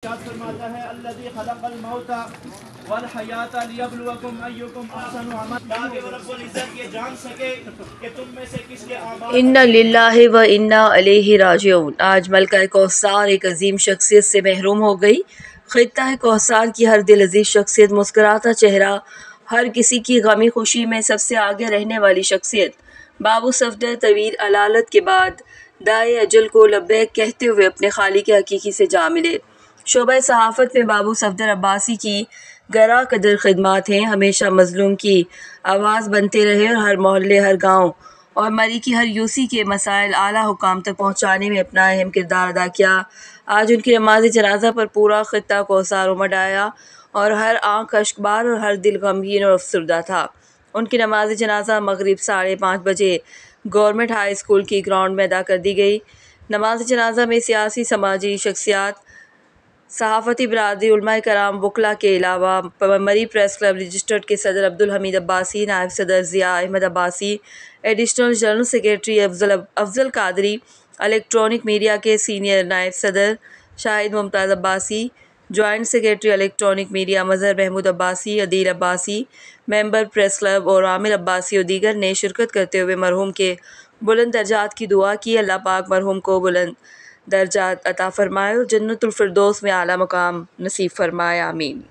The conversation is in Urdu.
ارشاد فرماتا ہے الذی خلق الموت والحیات لیبلوکم ایکم احسن عملا، تاکہ وہ رب العزت یہ جان سکے کہ تم میں سے کس کے اعمال انا للہ و انا الیہ راجعون۔ آج ملکہ کوثر ایک عظیم شخصیت سے محروم ہو گئی۔ خطہ کوثر کی ہر دل عزیز شخصیت، مسکراتا چہرہ، ہر کسی کی غمی خوشی میں سب سے آگے رہنے والی شخصیت، بابو صفدر طویل علالت کے بعد داعی اجل کو لبیک کہتے ہوئے اپنے خالق حقیقی سے جا ملے۔ شعبہ صحافت میں بابو صفدر عباسی کی گراں قدر خدمات ہیں۔ ہمیشہ مظلوم کی آواز بنتے رہے اور ہر محلے، ہر گاؤں اور مری کی ہر یوسی کے مسائل اعلیٰ حکام تک پہنچانے میں اپنا اہم کردار ادا کیا۔ آج ان کی نماز جنازہ پر پورا خطہ کوثر امڈ آیا اور ہر آنکھ اشکبار اور ہر دل غمگین اور افسردہ تھا۔ ان کی نماز جنازہ مغرب 5:30 بجے گورنمنٹ ہائی اسکول کی گراؤنڈ میں ادا کر دی گئی۔ نماز جنازہ میں سیاسی سماجی شخصیات، صحافتی برادری، علماء کرام، وکلاء کے علاوہ مری پریس کلب رجسٹرڈ کے صدر عبدالحمید عباسی، نائب صدر Zia Ahmed Abbasi, additional general secretary Afzal Qadri, electronic media کے سینئر نائب صدر Shahid Mumtaz Abbasi, joint secretary electronic media Mazhar Mahmood Abbasi, Adeel Abbasi, member press club اور عامر عباسی اور دیگر نے شرکت کرتے ہوئے مرحوم کے بلند درجات کی دعا کی۔ اللہ پاک مرحوم کو بلند درجات عطا فرمائے اور جنت الفردوس میں اعلیٰ مقام نصیب فرمائے، آمین۔